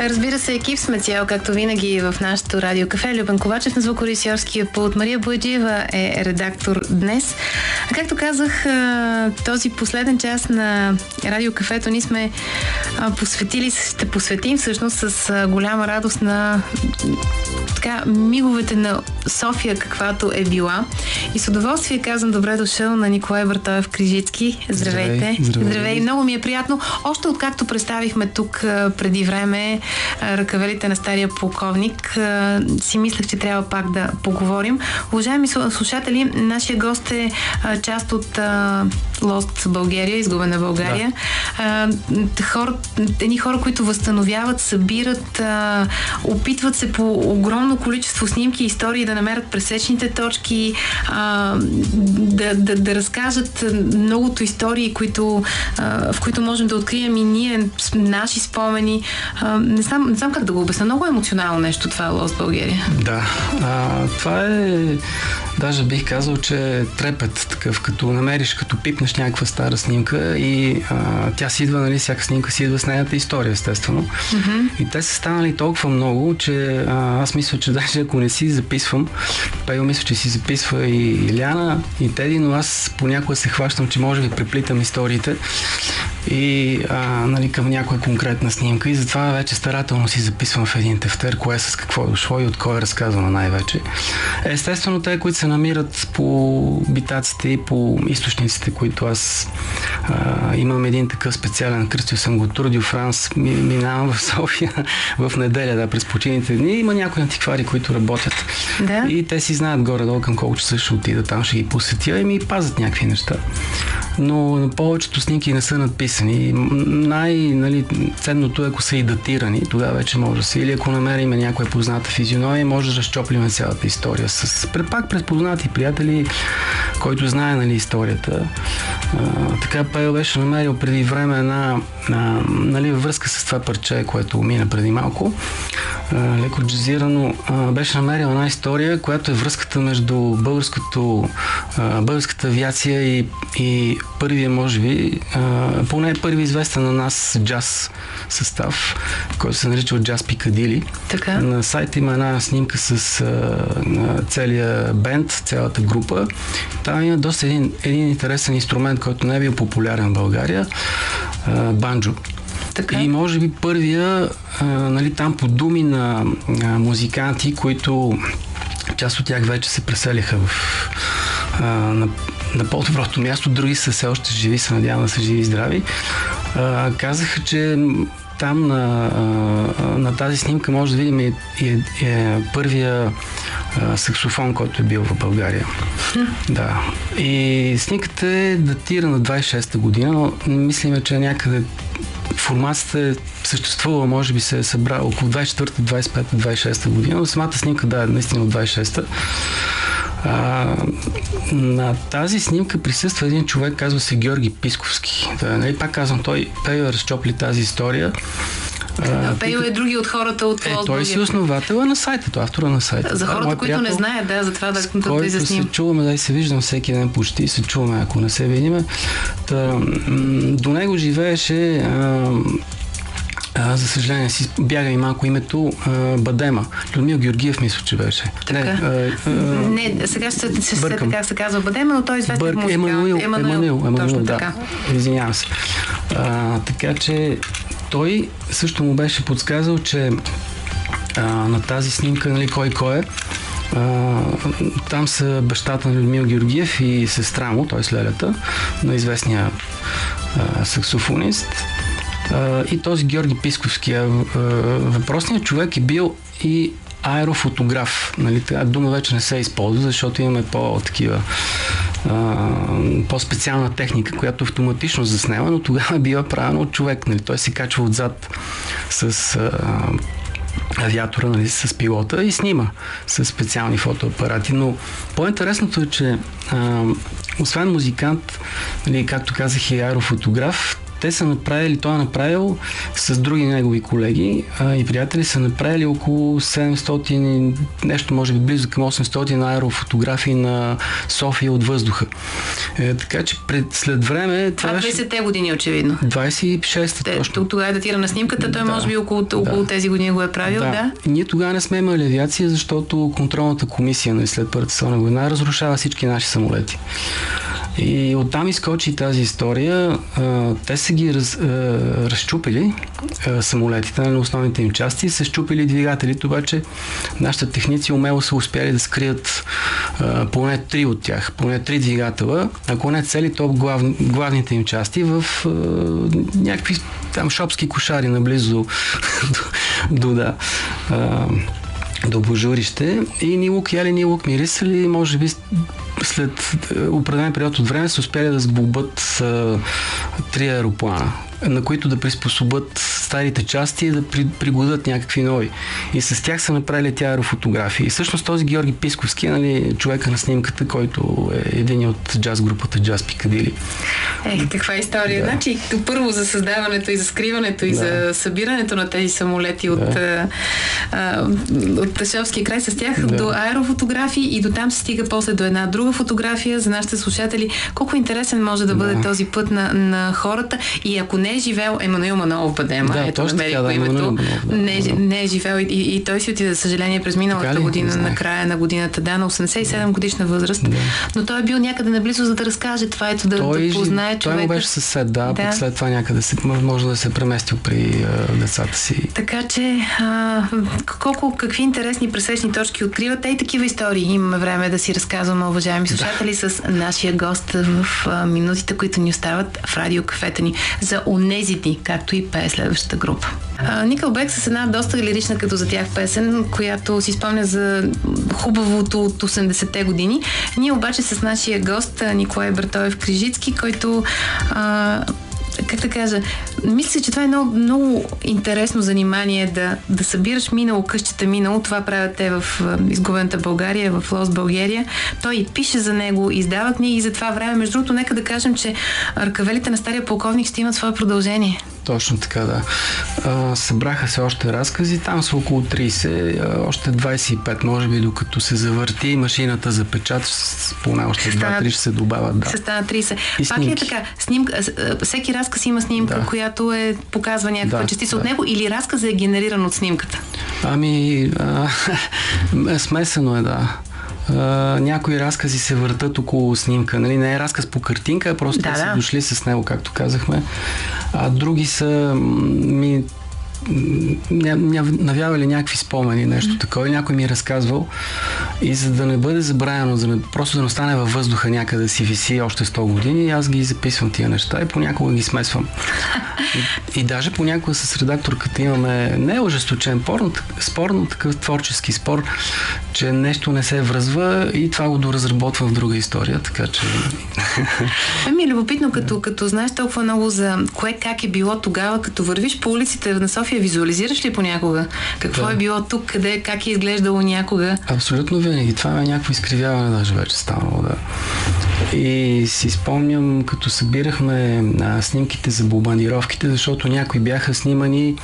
Разбира се, екип сме цял, както винаги в нашото Радио Кафе. Любен Ковачев на звукорежисьорския пулт. Мария Бояджиева е редактор днес. А както казах, този последен час на Радио Кафето ние сме посветили, ще посветим всъщност с голяма радост на миговете на София, каквато е била. И с удоволствие казвам добре дошъл на Николай Бартоев Крижицки. Здравейте. Здравей. Много ми е приятно. Още откакто представихме тук преди време ръкавелите на стария полковник, си мислех, че трябва пак да поговорим. Уважаеми слушатели, нашия гост е част от Lost България, изгубена България. Едни хора, които възстановяват, събират, опитват се по огромно количество снимки и истории да намерят пресечните точки, да разкажат многото истории, в които можем да открием и ние наши спомени. Не знам как да го обясня. Много емоционално нещо това е Lost България. Да. Това е... Даже бих казал, че трепет такъв, като намериш, като пипнеш някаква стара снимка и тя си идва, нали, всяка снимка си идва с нейната история, естествено. Mm-hmm. И те са станали толкова много, че аз мисля, че даже ако не си записвам, Пейо мисля, че си записва и Иляна, и Теди, но аз понякога се хващам, че може би преплитам историите и нали, към някоя конкретна снимка и затова вече старателно си записвам в един тефтер, кое с какво е дошло и от кой е разказано най-вече. Естествено, те, които се намират по битаците и по източниците, които аз имам един такъв специален, кръстил съм го Тур дю Франс, минавам в София в неделя, през почивните дни. Има някои антиквари, които работят. Да. И те си знаят горе-долу към колко часа ще отида, там ще ги посетя и ми пазят някакви неща. Но на повечето снимки не са надписани. Ценното е, ако са и датирани, тогава вече може да се. Или ако намерим някоя позната физиономия, може да разчоплим цялата история пак през познати приятели, който знае, нали, историята. Така Пейо беше намерил преди време нали, във връзка с това парче, което мина преди малко, леко джазирано, беше намерил една история, която е връзката между българската авиация и първия, може би, поне първи известен на нас джаз състав, който се нарича Джаз Пикадили. Така. На сайта има една снимка с целия бенд, цялата група. Там има доста един интересен инструмент, който не е бил популярен в България. Банджо. Така. И може би първия, нали, там по думи на музиканти, които част от тях вече се преселиха на по-доброто място, други са все още живи, се надявам да са живи и здрави. Казаха, че там на тази снимка може да видим първия саксофон, който е бил в България. Да. И снимката е датирана 26-та година, но мислиме, че някъде формацията е съществувала, може би се е събрала около 24-та, 25-та, 26-та година, но самата снимка, да, е наистина от 26-та. На тази снимка присъства един човек, казва се Георги Писковски. Да, нали, пак казвам, Пейо разчопли тази история. Пейо е други от хората от Lost. Той си основател на сайта, автора на сайта. За хората, които не знаят, да, за това да изясним. Се чуваме, да и се виждам всеки ден почти, се чуваме, ако не се видиме. До него живееше за съжаление си бяга и малко името Бадема. Людмил Георгиев мисля, че беше. Така. Не, сега ще така се казва Бадема, но той е известен музикант. Емануил, да. Извинявам се. Така че той също му беше подсказал, че на тази снимка, нали, кой е. Там са бащата на Людмил Георгиев и сестра му, т.е. лелята, на известния саксофонист. И този Георги Писковски, въпросният човек е бил и аерофотограф. Нали? Дума вече не се използва, защото имаме по-специална техника, която автоматично заснема, но тогава е била правена от човек. Нали? Той се качва отзад с авиатора, нали, с пилота и снима с специални фотоапарати. Но по-интересното е, че освен музикант, нали, както казах, и аерофотограф, Те са направили, той е направил с други негови колеги и приятели са направили около 700, нещо може би близо към 800 аерофотографии на София от въздуха. Така че след време... Това 20-те години, очевидно. 26-те точно. Тогава е датирана снимката, той може би около тези години го е правил, да? Ние тогава не сме имали авиация, защото контролната комисия след Първата световна война разрушава всички наши самолети. И оттам изкочи тази история. Те са ги разчупили самолетите на основните им части, са щупили двигателите, обаче нашите техници умело са успяли да скрият поне 3 от тях, поне 3 двигателя, ако не цели, то главните им части в някакви там шопски кошари наблизо до Божурище и ни лук яли, ни лук мирисали, може би след определен период от време са успяли да сглобят 3 аероплана, на които да приспособят старите части и да пригодят някакви нови. И с тях са направили тя аерофотографии. И всъщност този Георги Писковски, човека на снимката, който е един от джаз групата Джаз Пикадили. Каква история. Да. Значи, първо за създаването и за скриването и за събирането на тези самолети от Шопския край с тях до аерофотографии и до там се стига после до една друга фотография за нашите слушатели. Колко интересен може да бъде този път на хората и ако не е живел Емануил Манолов Бадема, ето намерих по името, не е живел и той си отиде, за съжаление, през миналата година, на края на годината, на 87 годишна възраст, но той е бил някъде наблизо, за да разкаже това, ето да познае човека. Той му беше съсед, пък след това някъде може да се преместил при децата си. Така че какви интересни пресечни точки откривате и такива истории имаме време да си разказваме, уважаеми слушатели, с нашия гост в минутите, които ни остават в радиокафета ни за онези дни, както и пее следващата група. Nickelback с една доста лирична като за тях песен, която си спомня за хубавото от 80-те години. Ние обаче с нашия гост Николай Бартоев Крижицки, който как да кажа, мисля, че това е много, много интересно занимание да събираш минало, къщата минало. Това правят те в изгубената България, в Лост България. Той и пише за него, издава книги и за това време. Между другото, нека да кажем, че ръкавелите на стария полковник ще имат свое продължение. Точно така, да. Събраха се още разкази, там са около 30, още 25, може би, докато се завърти машината за печат, поне още 2-3 ще се добавят. Да. Ще стана 30. Пак ли е така? Всеки разказ има снимка, която показва някаква частица от него, или разказът е генериран от снимката? Смесено е, да. Някои разкази се въртат около снимка. Не е разказ по картинка, а просто са дошли с него, както казахме. А други са навявали някакви спомени, нещо такова. Някой ми е разказвал и за да не бъде забравено, просто да не остане във въздуха някъде да си виси още 100 години, аз ги записвам тия неща и понякога ги смесвам. И даже понякога с редакторката имаме не ожесточен спор, но такъв творчески спор, че нещо не се връзва и това го доразработва в друга история, така че... Ми е любопитно, като знаеш толкова много за кое как е било тогава, като вървиш по улиците на София, визуализираш ли понякога? Какво е било тук, къде, как е изглеждало някога? Абсолютно винаги. Това е някакво изкривяване даже вече станало, да. И си спомням, като събирахме снимките за бомбардировките, защото някои бяха снимани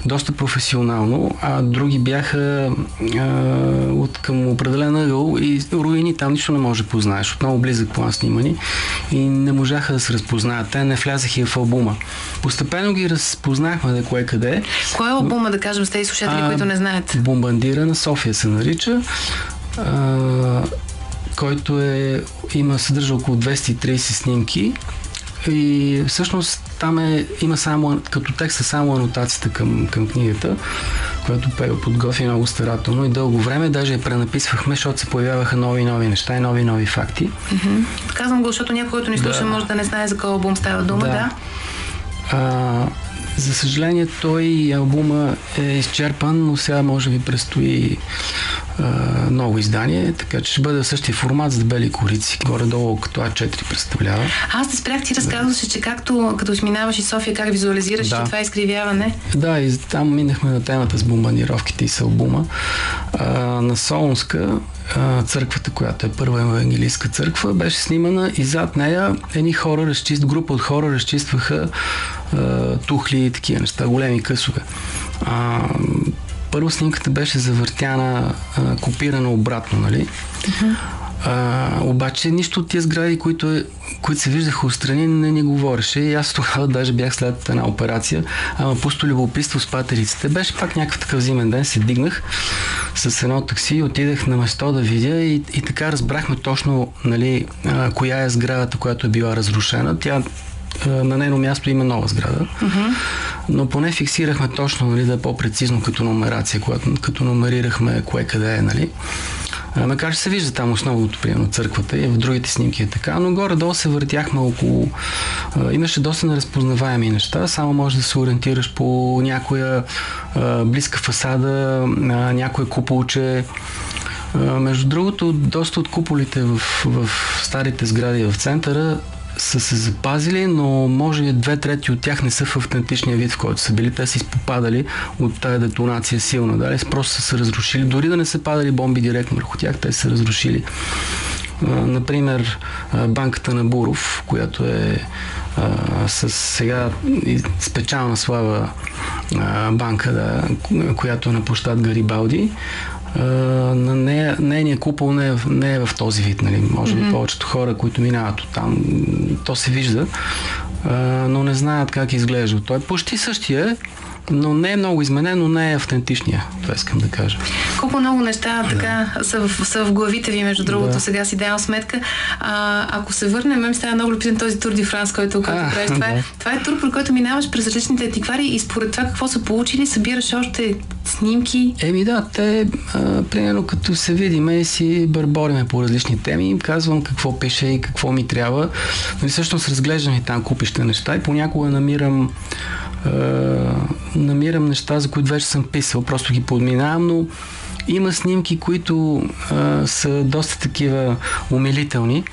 доста професионално, а други бяха от към определен ъгъл и руини там нищо не може да познаеш. От много близък план снимани и не можаха да се разпознаят. Те не влязаха в албума. Постепенно ги разпознахме да кое къде. Кой е албума, да кажем, с тези слушатели, които не знаят? Бомбардира на София се нарича, който съдържа около 230 снимки и всъщност там има само, като текста, само анотацията към книгата, която Пейо подготви много старателно и дълго време, даже я пренаписвахме, защото се появяваха нови неща и нови факти. Казвам го, защото някой, който ни слуша, може да не знае за кой албум става дума, За съжаление, той албума е изчерпан, но сега може би предстои ново издание, така че ще бъде в същия формат с бели корици, горе-долу като А4 представлява. Аз те спрях, ти разказваше, че като сминаваш и София, как визуализираш, че това е изкривяване. Да, и там минахме на темата с бомбардировките и с албума. На Солунска, църквата, която е първа евангелистка църква, беше снимана и зад нея група от хора разчистваха тухли и такива неща, големи късове. Първо снимката беше завъртяна, копирана обратно, нали? Обаче нищо от тия сгради, които се виждаха отстрани, не ни говореше и аз тогава даже бях след една операция, ама пусто любопитство с патериците. Беше пак някакъв такъв зимен ден, се дигнах с едно такси, отидах на место да видя и така разбрахме точно, нали, коя е сградата, която е била разрушена. На нейно място има нова сграда, но поне фиксирахме точно, нали, да е по-прецизно като номерация, като номерирахме кое къде е, нали. Макар че се вижда там основното, примерно църквата и в другите снимки е така, но горе-долу се въртяхме около... Имаше доста неразпознаваеми неща, само можеш да се ориентираш по някоя близка фасада, някое куполче. Между другото, доста от куполите в старите сгради в центъра са се запазили, но може би 2/3 от тях не са в автентичния вид, в който са били. Те са изпопадали от тая детонация силна. Дали? Просто са се разрушили. Дори да не са падали бомби директно върху тях, те са се разрушили. Например, банката на Буров, която е с сега спечална слава банка, която е на площад Гарибалди. На нейния купол не е в този вид, нали? Може би повечето хора, които минават оттам, то се вижда, но не знаят как изглежда. Той е почти същия, но не е много изменен, но не е автентичния. Това искам да кажа. Колко много неща така са в главите ви, между другото, сега си давам сметка. Ако се върнем, ми става много любопитен този Тур ди Франс, който правиш. Това е тур, при който минаваш през различните антиквари и според това какво са получили, събираш още снимки. Те, примерно като се видиме и си бърбориме по различни теми, им казвам какво пише и какво ми трябва. Но всъщност разглеждам и там купища неща и понякога намирам неща, за които вече съм писал, просто ги подминавам, но има снимки, които са доста такива умилителни.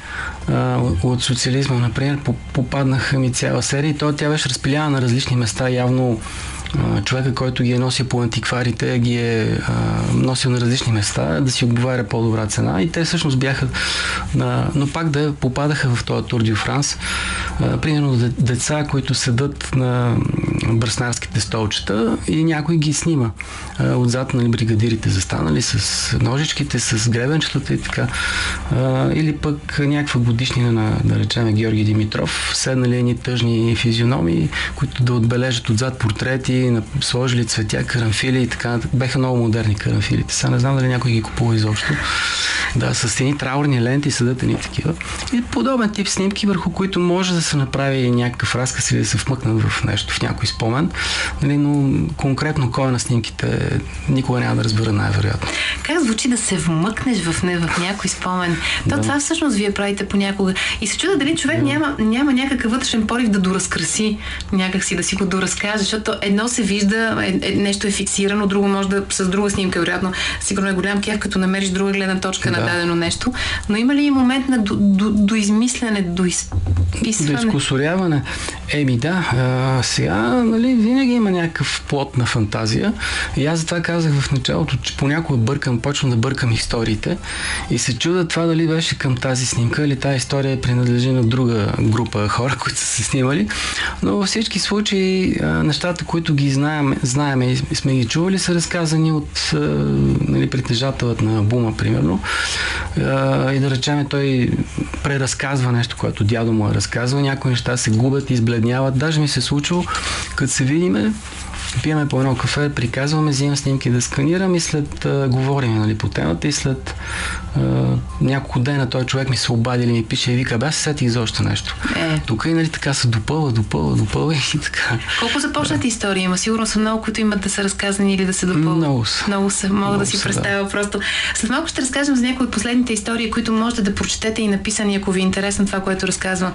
От социализма, например, попаднаха ми цяла серия и тя беше разпиляна на различни места. Явно човека, който ги е носил по антикварите, ги е носил на различни места, да си отговаря по-добра цена и те всъщност бяха но пак да попадаха в този Тур ди Франс. Примерно деца, които седат на бръснарските столчета и някой ги снима. Отзад, нали, бригадирите застанали с ножичките, с гребенчетата и така. Или пък някаква годишнина да речем Георги Димитров, седнали едни тъжни физиономии, които да отбележат отзад портрети, сложили цветя, карамфили и така. Беха много модерни карамфилите. Сега не знам дали някой ги купува изобщо. Да, с едни траурни ленти седат едни такива. И подобен тип снимки, върху които може да се направи някакъв разказ или да се вмъкнат в нещо, в някой спомен. Нали, но конкретно кой на снимките никога няма да разбера най-вероятно. Как звучи да се вмъкнеш в някой спомен? Това всъщност вие правите понякога. И се чуда дали човек няма някакъв вътрешен порив да доразкраси някакси, да си го доразкаже, защото едно се вижда, нещо е фиксирано, друго може да с друга снимка, вероятно, сигурно е голям кеф, като намериш друга гледна точка на дадено нещо. Но има ли момент на доизмислене, доизписване? Доизкусоряване? Сега, нали, винаги има някакъв плод на фантазия. И аз затова казах в началото, че понякога почвам да бъркам историите и се чуда това дали беше към тази снимка или тази история принадлежи на друга група хора, които са се снимали. Но във всички случаи нещата, които ги знаем и сме ги чували, са разказани от нали, притежателът на албума, примерно. И да речем, той преразказва нещо, което дядо му е разказва. Някои неща се губят, избледняват. Даже ми се е случило, като се видиме, пиеме по едно кафе, приказваме, взимам снимки да сканирам и след говорим, нали, по темата и след няколко дена той човек ми се обади или ми пише и вика, аз се сетих за още нещо. Тук и нали така се допълва и така. Колко започнати истории има? Сигурно са много, които имат да са разказани или да се допълват. Много са. Мога да си представя просто. След малко ще разкажем за някои от последните истории, които можете да прочетете и написани, ако ви е интересно това, което разказва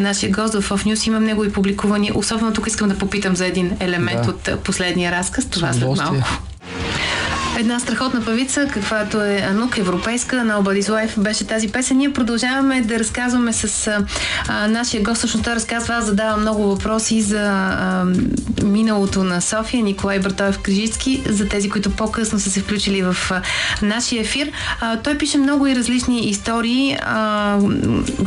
нашия гост в Off News. Имам негови публикувани. Особено тук искам да попитам за един елемент от последния разказ. Това след малко. Една страхотна певица, каквато е Анук, европейска, Nobody's Life беше тази песен. Ние продължаваме да разказваме с нашия гост. Всъщност той разказва, аз задавам много въпроси за миналото на София, Николай Бартоев-Крижицки, за тези, които по-късно са се включили в нашия ефир. Той пише много и различни истории,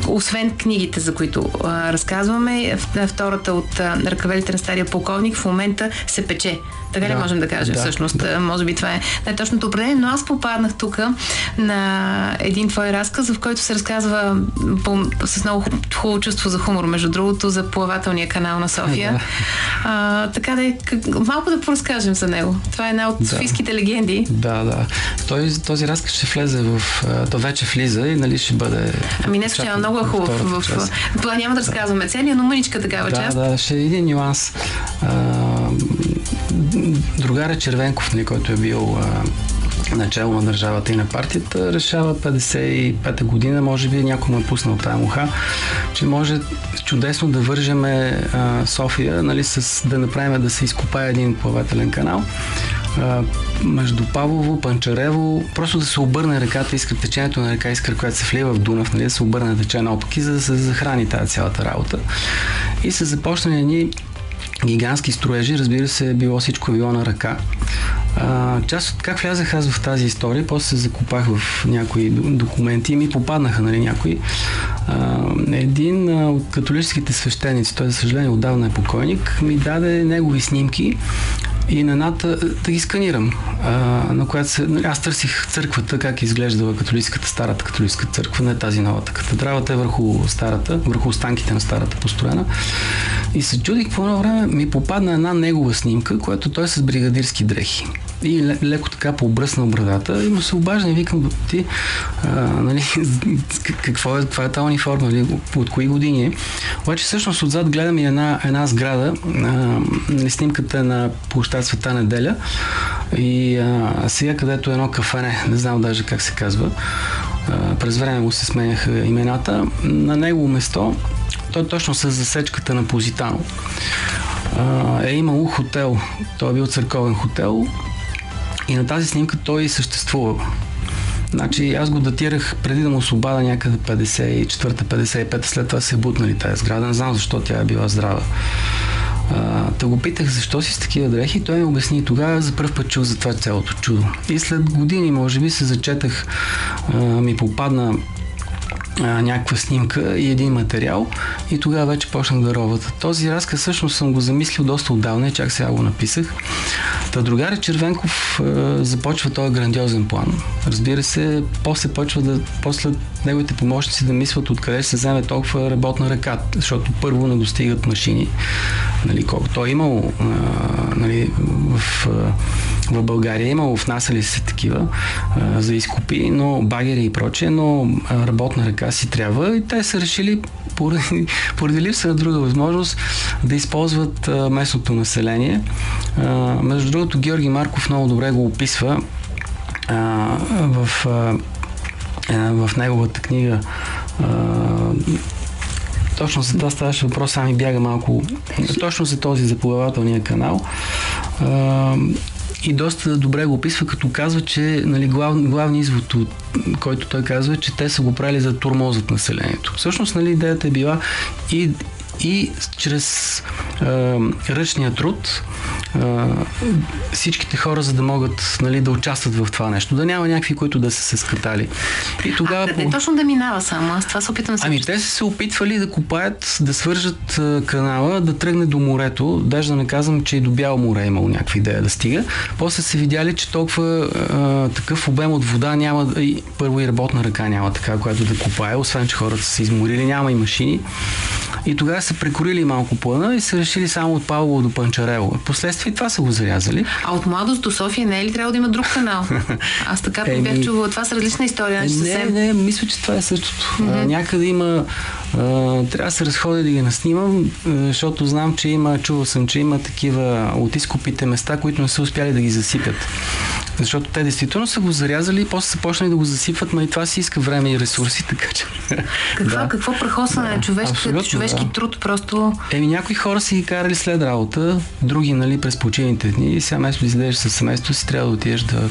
освен книгите, за които разказваме. Втората от Ръкавелите на стария полковник в момента се пече. Така ли можем да кажем всъщност? Може би това е най-точното определение, но аз попаднах тук на един твой разказ, в който се разказва с много хубаво чувство за хумор, между другото, за плавателния канал на София. Така да малко да поразкажем за него. Това е една от софийските легенди. Да. Този разказ ще влезе то вече влиза и нали ще бъде... Не случайно, много е хубав. Това няма да разказваме целия, но мъничка такава част. Да, ще е един нюанс. Другаря Червенков, който е бил начало на държавата и на партията, решава 55-та година, може би някой му е пуснал тая муха, че може чудесно да вържеме София, нали, да направим да се изкопае един плавателен канал между Павлово, Панчарево, просто да се обърне реката Искър, течението на река Искър, която се влива в Дунав, нали, да се обърне тече наопаки, за да се захрани тази цялата работа. И се започнали едни гигантски строежи, разбира се, било на ръка. Част от как влязах аз в тази история, после се закопах в някои документи и ми попаднаха, нали, някои. Един от католическите свещеници, той за съжаление отдавна е покойник, ми даде негови снимки и на едната да ги сканирам, на която аз търсих църквата, как изглеждала старата католическа църква, не тази новата. Катедралата е върху останките на старата построена. И се чудих по едно време, ми попадна една негова снимка, която той е с бригадирски дрехи. И леко така пообръснал брадата и му се обажда и викам, ти, нали, каква е тази униформа, нали, от кои години е. Обаче всъщност отзад гледам и една сграда, снимката на площад Света Неделя и сега където е едно кафене, не знам даже как се казва, през време му се сменяха имената, на негово место, той точно с засечката на Позитано, е имало хотел, той е бил църковен хотел и на тази снимка той съществува. Значи аз го датирах преди да му се обада някъде 54-55, след това се бутнали тази сграда, не знам защо тя е била здрава. Та го питах защо си с такива дрехи и той ми обясни и тогава за пръв път чул за това цялото чудо. И след години, може би, се зачетах, ми попадна някаква снимка и един материал и тогава вече почнах да ровата. Този разказ всъщност съм го замислил доста отдавна и чак сега го написах. Та другаря Червенков започва този грандиозен план. Разбира се, после неговите помощници да мислят откъде ще се вземе толкова работна ръка, защото първо не достигат машини. Нали, колко той е имал нали, в България, имало внасяли се такива за изкупи, но багери и прочее, но работна ръка си трябва и те са решили поради липса на друга възможност да използват местното население. Между другото, Георги Марков много добре го описва в неговата книга. Точно за това ставаше въпрос, ами бяга малко. Точно за този заплавателния канал. И доста добре го описва, като казва, че нали, главният извод, който той казва, че те са го правили за тормозът населението. Всъщност, нали, идеята е била и чрез ръчния труд всичките хора, за да могат нали, да участват в това нещо. Да няма някакви, които да са се скатали. И тогава къде точно да минава само? Аз това се опитам да се... те са се опитвали да копаят, да свържат канала, да тръгне до морето. Даже да не казвам, че и до Бяло море имало някаква идея да стига. После се видяли, че толкова такъв обем от вода няма, първо и работна ръка няма така, която да копае, освен че хората са се изморили, няма и машини. И тогава са прекорили малко плана и са решили само от Павлово до Панчарево. Последствие това са го зарязали. А от Младост до София не е ли трябва да има друг канал? Аз така бях чувала. Това са различна история. Не, мисля, че това е същото. Някъде има... трябва да се разходя да ги наснимам, защото знам, че чувал съм, че има такива от изкупите места, които не са успяли да ги засипят. Защото те действително са го зарязали и после са почнали да го засипват, но и това си иска време и ресурси, така че... Какво прахосване на човешки труд просто... Някои хора си ги карали след работа, други, нали, през почивните дни и сега вместо да излезеш със семейството си, трябва да отидеш да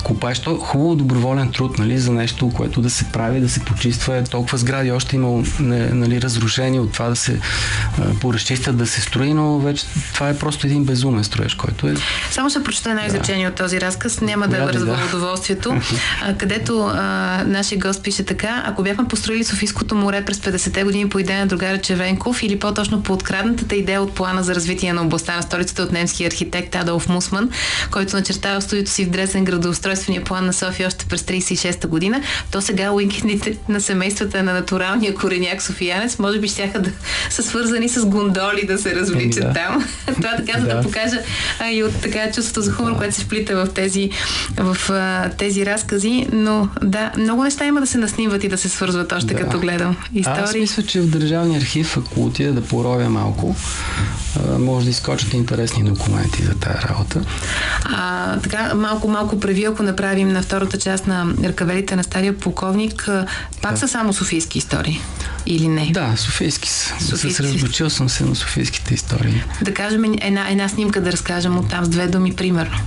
купаеш. То хубаво доброволен труд, нали, за нещо, което да се прави, да се почиства. Толкова сгради още имало, нали, разрушени от това да се поразчистят, да се строи, но вече това е просто един безумен строеж, който е... Само ще прочета едно изречение от този разказ, няма да вързва удоволствието, където нашия гост пише така: ако бяхме построили Софийското море през 50-те години по идея на другара Червенков или по-точно по откраднатата идея от плана за развитие на областта на столицата от немския архитект Адолф Мусман, който начертава в студиото си в Дрезден градоустройствения план на София още през 36-та година, то сега уикендите на семействата на натуралния кореняк софиянец може би щяха да са свързани с гондоли да се развличат там. Това така, за да покажа и от така чувството за хумор, което се вплита в тези разкази, но да, много неща има да се наснимват и да се свързват още като гледам истории. Аз мисля, че в Държавния архив, ако отида да поровя малко, може да изкочат интересни документи за тая работа. Така, малко преди, ако направим на втората част на ръкавелите на стария полковник, пак са само софийски истории? Или не? Да, софийски са. Съсредоточил съм се на софийските истории. Да кажем една снимка, да разкажем оттам с 2 думи, примерно.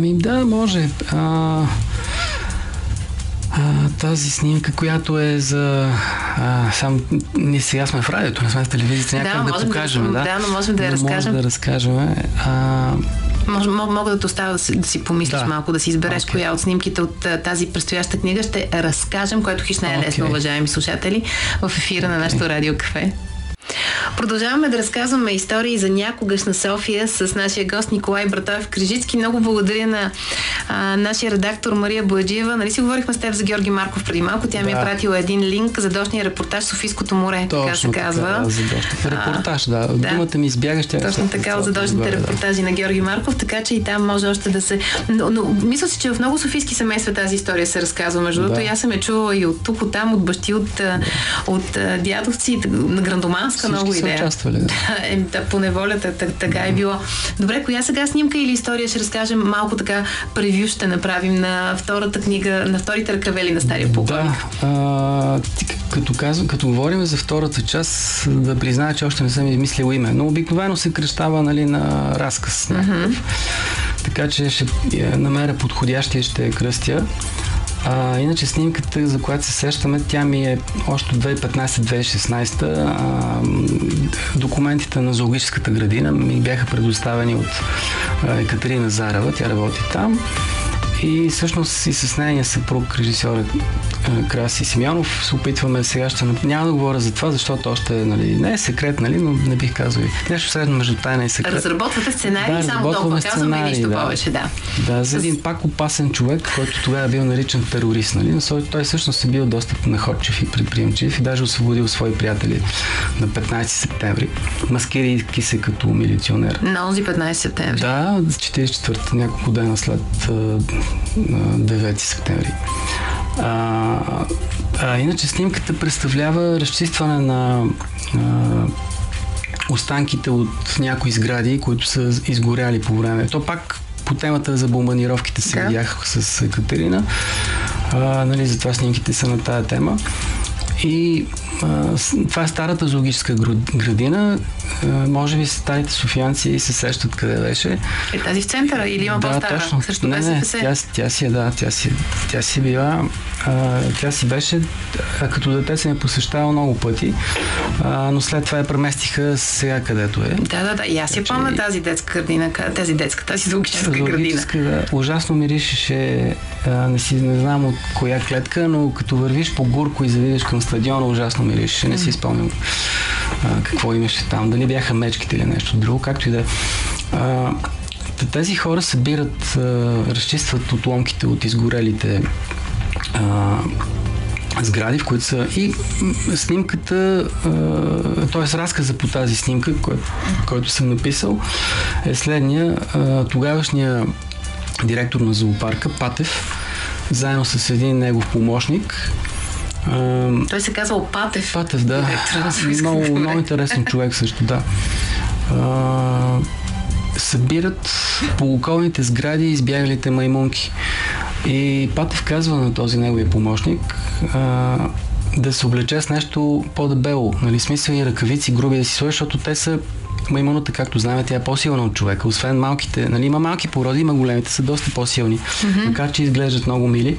Да, може. Тази снимка, която е за... ние сега сме в радиото, не сме в телевизията, някак да покажем. Да, но можем да я разкажем. Може да разкажем. Мога да те оставя да си помислиш малко, да си избереш коя от снимките от тази предстояща книга ще разкажем, което хищ не е лесно, уважаеми слушатели, в ефира на нашото Радио Кафе. Продължаваме да разказваме истории за някогашна София с нашия гост Николай Братоев-Крижицки. Много благодаря на нашия редактор Мария Бояджиева. Нали си говорихме с теб за Георги Марков преди малко? Тя ми е пратила един линк за дощния репортаж Софийското море, така се казва. Репортаж, да. Думата ми избягаш. Точно така, от задължните репортажи на Георги Марков, така че и там може още да се... Но мисля си, че в много софийски семейства тази история се разказва. Между другото, аз съм я чувала и от тук, от там, от бащи, от дядовци, на Грандоманска много идея. Да, по неволята така е било. Добре, коя сега снимка или история ще разкажем малко така превю ще направим на втората книга, на вторите ръкавели на стария полковник? Като говорим за втората част, да призная, че още не съм измислил име, но обикновено се кръщава, нали, на разказ. Така че ще намеря подходящия, ще я кръстя. Иначе снимката, за която се сещаме, тя ми е още 2015-2016. Документите на зоологическата градина ми бяха предоставени от Екатерина Зарева, тя работи там. И всъщност и с нейния съпруг, режисьор Краси Симеонов, се опитваме сега, няма да говоря за това, защото още, нали, не е секрет, нали, но не бих казал и нещо средно между тайна и секрет. Разработвате сценарий, само толкова казваме и нищо повече, Да, за един пак опасен човек, който тогава е бил наричан терорист, нали, но той всъщност е бил доста находчив и предприемчив и даже освободил свои приятели на 15 септември, маскирайки се като милиционер. На онзи 15 септември? Да, 44-та, няколко дена след 9 септември. Иначе снимката представлява разчистване на останките от някои сгради, които са изгоряли по време. То пак по темата за бомбардировките се видях с Екатерина. Нали, затова снимките са на тая тема. И това е старата зоологическа градина. Може би старите софиянци се сещат къде беше. Тази в центъра или има по-стара? Точно. Срещу БСП? Тя си била. Тя си беше, като дете се ме посещава много пъти, но след това я преместиха сега където е. Да. И аз я помня тази детска градина, тази зоологическа градина. Да. Ужасно миришеше, не знам от коя клетка, но като вървиш по Гурко и завидиш към стадиона, ужасно миришеше. Не си спомням какво имаше там. Дали бяха мечките или нещо друго, както и да. Тези хора събират, разчистват отломките от изгорелите сгради, в които са и снимката, т.е. разказа по тази снимка, който съм написал, е следния. Тогавашния директор на зоопарка, Патев, заедно с един негов помощник. Той се казва Патев. Патев, да. Много интересен човек също, да. събират по околните сгради избягалите маймунки. И Патев казва на този неговия помощник да се облече с нещо по-дебело, нали, смисъл и ръкавици, груби да си сложи, защото те са маймуната, както знаем, тя е по-силна от човека. Освен малките, нали, има малки породи, има големите, са доста по-силни, макар че изглеждат много мили.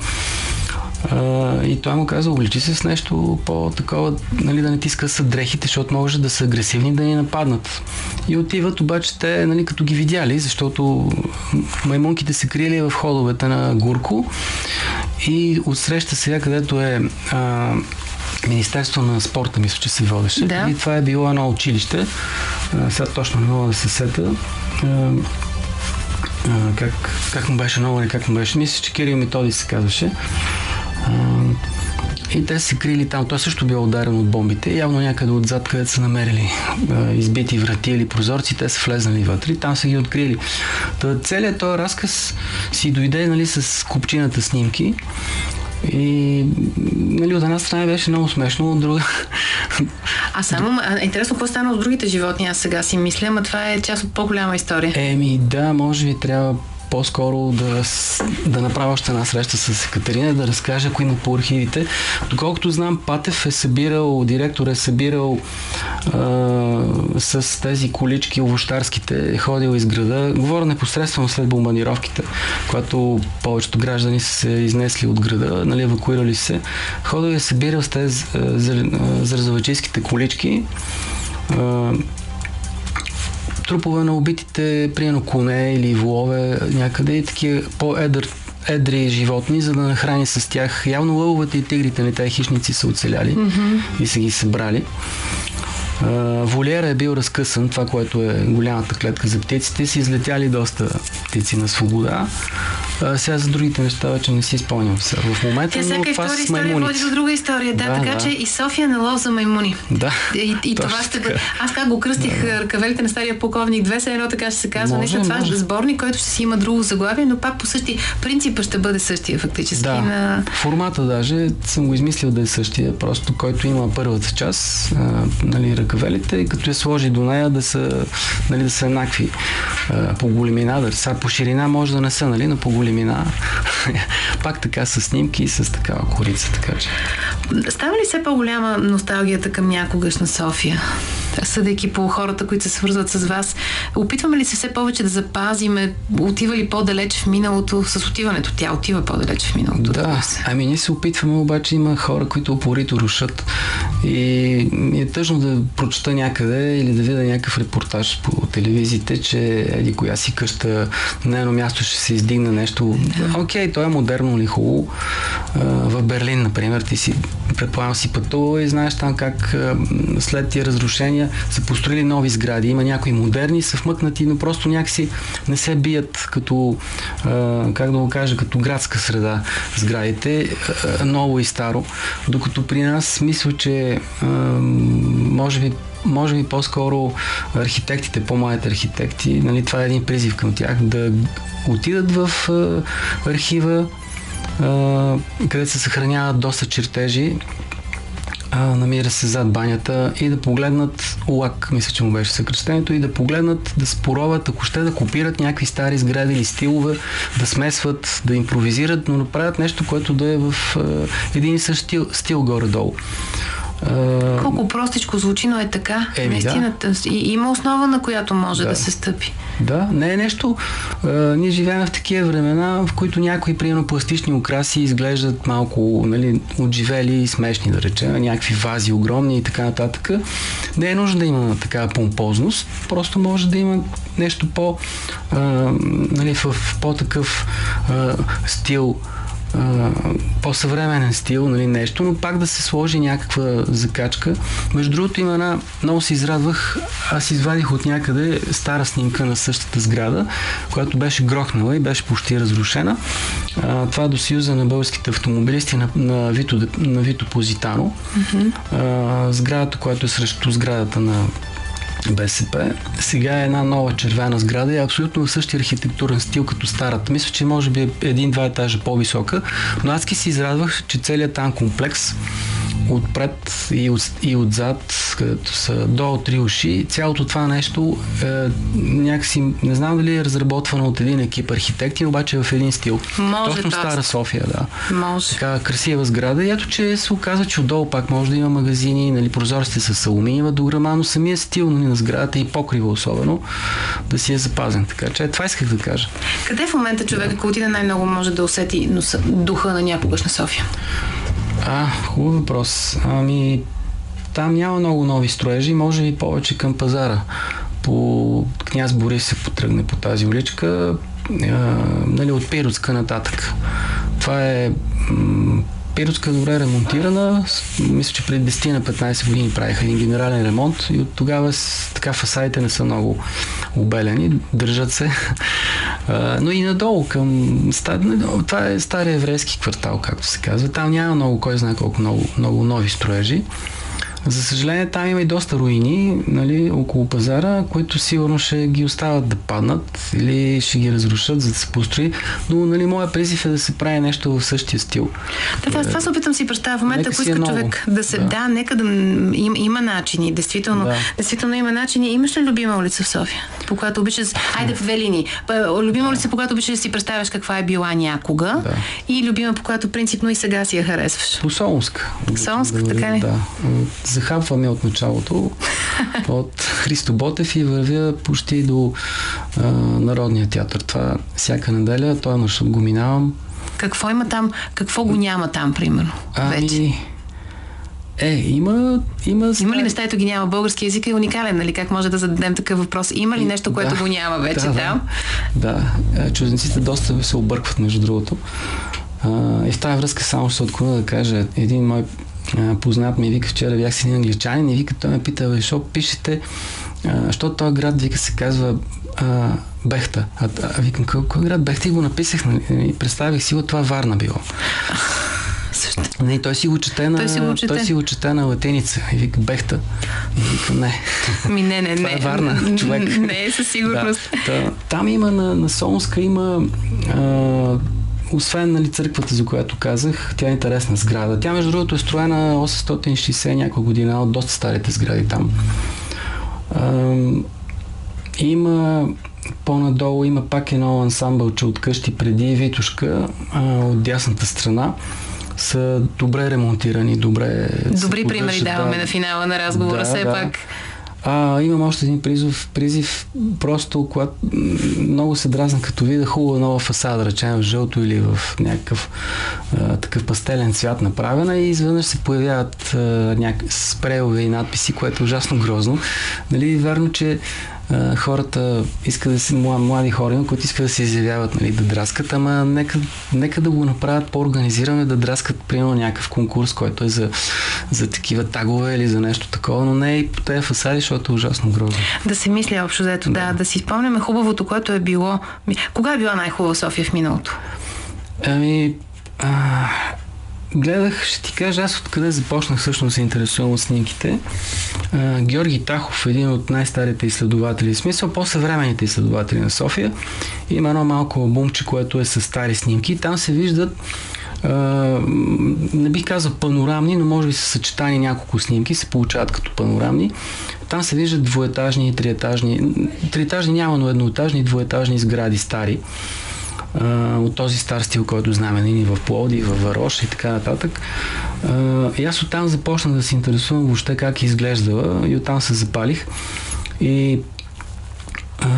И той му каза, обличи се с нещо по-такова, нали, да не ти скъсат дрехите, защото може да са агресивни, да ни нападнат. И отиват, обаче те, нали, като ги видяли, защото маймунките се криели в ходовете на Гурко и отсреща сега, където е Министерство на спорта, мисля, че се водеше. Да. И това е било едно училище. Сега точно не мога да се сета. Как му беше ново, как му беше. Мисля, че Кирил Методи се казваше. И те се крили там. Той също бил ударен от бомбите. Явно някъде отзад, където са намерили избити врати или прозорци, те са влезнали вътре и там са ги открили. Целият този разказ си дойде, нали, с купчината снимки. И, нали, от една страна беше много смешно, от друга... Интересно, какво стана с другите животни? Аз сега си мисля, но това е част от по-голяма история. Да, може би трябва по-скоро да направя още една среща с Екатерина, да разкажа, ако има по архивите. Доколкото знам, Патев директор е събирал с тези колички овощарските, е ходил из града. Говоря непосредствено след бомбардировките, когато повечето граждани са се изнесли от града, нали, евакуирали се. Ходил е събирал с тези зарезавачийските колички, трупове на убитите, примерно коне или волове някъде и такива по-едри животни, за да нахрани с тях. Явно лъвовете и тигрите, не тези хищници са оцеляли и са ги събрали. Волиера е бил разкъсан, това, което е голямата клетка за птиците, са излетяли доста птици на свобода. Сега за другите неща вече не си спомням в момента, но това с маймуните. Води до друга история, така че и София на лов за маймуни. Да. И това ще бъде. Аз как го кръстих ръкавелите на стария полковник 2, едно така ще се казва. Наистина това е сборник, който ще си има друго заглавие, но пак по същия принцип ще бъде същия фактически. Да. Формата даже съм го измислил да е същия, просто който има първата част, нали, ръкавелите, и като я сложи до нея да са, нали, да са еднакви по големина, по ширина може да не са, нали, но по големина. Пак така с снимки и с такава корица, така че. Става ли все по-голяма носталгията към някогашна София? Съдейки по хората, които се свързват с вас, опитваме ли се все повече да запазиме, отива ли по-далеч в миналото с отиването? Тя отива по-далеч в миналото. Да, ние се опитваме, обаче има хора, които упорито рушат и ми е тъжно да прочета някъде или да видя някакъв репортаж по телевизиите, че еди коя си къща на едно място ще се издигне нещо. Окей, то е модерно или хубаво. В Берлин, например, ти си предполагам си пътувал и знаеш там как след тия разрушения са построили нови сгради. Има някои модерни, са вмъкнати, но просто някакси не се бият като, как да го кажа, като градска среда сградите, ново и старо. Докато при нас мисля, че може би по-скоро архитектите, по-младите архитекти, нали, това е един призив към тях, да отидат в архива, където се съхраняват доста чертежи, намира се зад банята, и да погледнат УАК, мисля, че му беше съкръщението, и да погледнат, да спороват, ако ще да копират някакви стари сгради или стилове, да смесват, да импровизират, но да правят нещо, което да е в един и същ стил горе-долу. Колко простичко звучи, но е така. Наистина, да. И има основа, на която може да се стъпи. Да, не е нещо. Ние живеем в такива времена, в които някои, примерно, пластични украси изглеждат малко, нали, отживели и смешни, да речем, някакви вази огромни и така нататък. Не е нужно да има такава помпозност, просто може да има нещо нали, в по-такъв стил, по-съвременен стил, нали, нещо, но пак да се сложи някаква закачка. Между другото, има една, много се израдвах, аз извадих от някъде стара снимка на същата сграда, която беше грохнала и беше почти разрушена. Това е до Съюза на българските автомобилисти на Вито Позитано. Сградата, която е срещу сградата на БСП. Сега е една нова червена сграда и е абсолютно в същия архитектурен стил като старата. Мисля, че може би един-два етажа по-висока, но аз си израдвах, че целият там комплекс отпред и отзад, където са долу 3 уши. Цялото това нещо някакси, не знам дали е разработвано от един екип архитекти, обаче в един стил. Може точно Стара София, да. Може. Така красива сграда. И ето, че се оказва, че отдолу пак може да има магазини, нали, прозорците с алуминиева дограма, но самия стил, нали, на сградата и покрива особено да си е запазен. Така че това исках да кажа. Къде в момента човек, ако отиде, най-много може да усети духа на някогашна София? Хубав въпрос. Там няма много нови строежи, може и повече към пазара. По Княз Борис се потръгне по тази уличка, нали, от Пиротска нататък. Това е Пиротска добре ремонтирана. Мисля, че преди 10 на 15 години правиха един генерален ремонт и от тогава така фасадите не са много обелени, държат се. Но и надолу това е стария еврейски квартал, както се казва. Там няма много, кой знае колко много нови строежи. За съжаление, там има и доста руини, нали, около пазара, които сигурно ще ги остават да паднат или ще ги разрушат, за да се построи. Но, нали, моя призив е да се прави нещо в същия стил. Да, това се опитам си представя. В момента, ако иска човек да се... Да, нека да... Има начини. Действително има начини. Имаш ли любима улица в София? По която обичаш... Айде в две линии. Любима улица, по която обичаш да си представяш каква е била някога. Да. И любима, по която принципно и сега си я харесваш. По Солунска. Солунска, така ли? Да. Захапваме от началото, от Христо Ботев и вървя почти до Народния театър. Това всяка неделя, този маршрут го минавам. Какво има там? Какво го няма там, примерно? Вече? Има ли неща, ето ги няма? Български език е уникален, нали? Как може да зададем такъв въпрос? Има ли нещо, което го няма вече там? Да. Чужденците доста се объркват, между другото. И в тази връзка само ще се отклоня да кажа, един мой познат ми вика, вчера бях с един англичанин и вика, той ме пита, защо пишете, защото този град, вика, се казва Бехта. Викам, кой град Бехта? И го написах, нали, представих си го, това Варна било. Не, той си го чете на латиница. И вика, Бехта. И вика, не. Не. Това е Варна, човек. Не, със сигурност. Там има на Солунска има освен, нали, църквата, за която казах, тя е интересна сграда. Тя, между другото, е строена 860 някаква година, от доста старите сгради там. Има по-надолу, има пак едно ансамбълче от къщи преди Витушка, от дясната страна. Са добре ремонтирани, добри примери даваме на финала на разговора, все пак. Имам още един призив, просто когато много се дразна, като видя хубава нова фасада, речем в жълто или в някакъв такъв пастелен цвят направена и изведнъж се появяват спрейове и надписи, което е ужасно грозно. Нали, верно, че хората искат да си млади хора, които искат да се изявяват, нали, да драскат, ама нека да го направят по-организирано, да драскат, примерно, някакъв конкурс, който е за такива тагове или за нещо такова, но не и по тези фасади, защото е ужасно грозно. Да се мисля общо взето, да си спомняме хубавото, което е било. Кога е била най-хубава София в миналото? Гледах, ще ти кажа, аз откъде започнах всъщност да се интересувам от снимките. Георги Тахов, един от най-старите изследователи, в смисъл по-съвременните изследователи на София, има едно малко албумче, което е с стари снимки. Там се виждат, не бих казал панорамни, но може би са съчетани няколко снимки, се получават като панорамни. Там се виждат двуетажни и триетажни няма, но едноетажни и двуетажни сгради стари. От този стар стил, който знаем и в Пловдив, в Варош и така нататък. И аз оттам започнах да се интересувам въобще как е изглеждала и оттам се запалих. И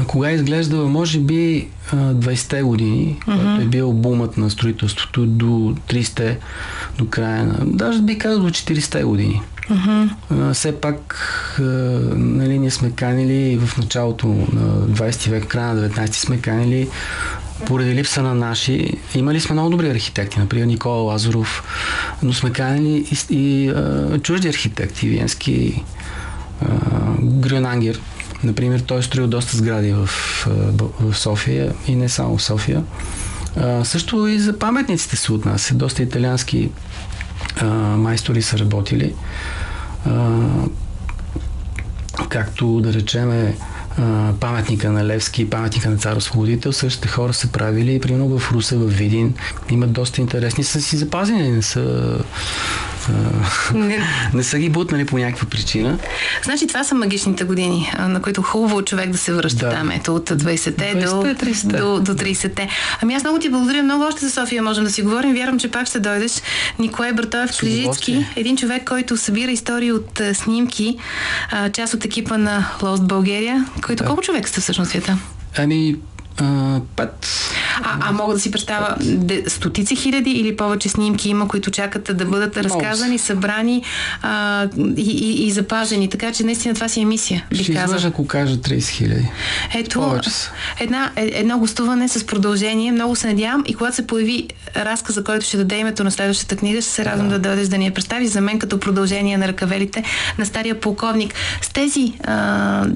кога е изглеждала, може би 20-те години, който е бил бумът на строителството до 30-те, до края на... Даже би казал до 40-те години. Все пак нали, ние сме канили в началото на 20 век, края на 19 сме канили поради липса на наши. Имали сме много добри архитекти, например Никола Лазаров, но сме канили и чужди архитекти, виенски, Грюнангер. Например, той е строил доста сгради в София и не само в София. Също и за паметниците се отнася. Доста италиански майстори са работили. Както да речеме паметника на Левски, паметника на Цар Освободител, същите хора са правили, примерно в Русе, в Видин. Имат доста интересни, са си запазени, не са не са ги бутнали по някаква причина. Значи това са магичните години, на които хубаво човек да се връща там. Ето от 20-те до 30-те. Ами аз много ти благодаря, много още за София можем да си говорим. Вярвам, че пак ще дойдеш. Николай Бартоев Крижицки, един човек, който събира истории от снимки, част от екипа на Lost Bulgaria, който колко човек сте всъщност света? Ами, 5. Мога да си представя стотици хиляди или повече снимки има, които чакат да бъдат разказани, събрани и запазени. Така че наистина това си е мисия. Ще излъжа, ако кажа 30 хиляди. Ето, едно гостуване с продължение. Много се надявам и когато се появи разказа, който ще даде името на следващата книга, ще се радвам да дойдеш да ни я представиш за мен като продължение на ръкавелите на стария полковник. С тези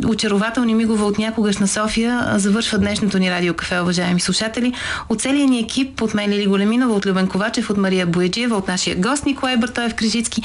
очарователни мигове от някогашна София завършва днешното ни радиокафе, уважаеми слушатели. От целия ни екип, от мен Лили Големинова, от Любен Ковачев, от Мария Бояджиева, от нашия гост Николай Бартоев Крижицки,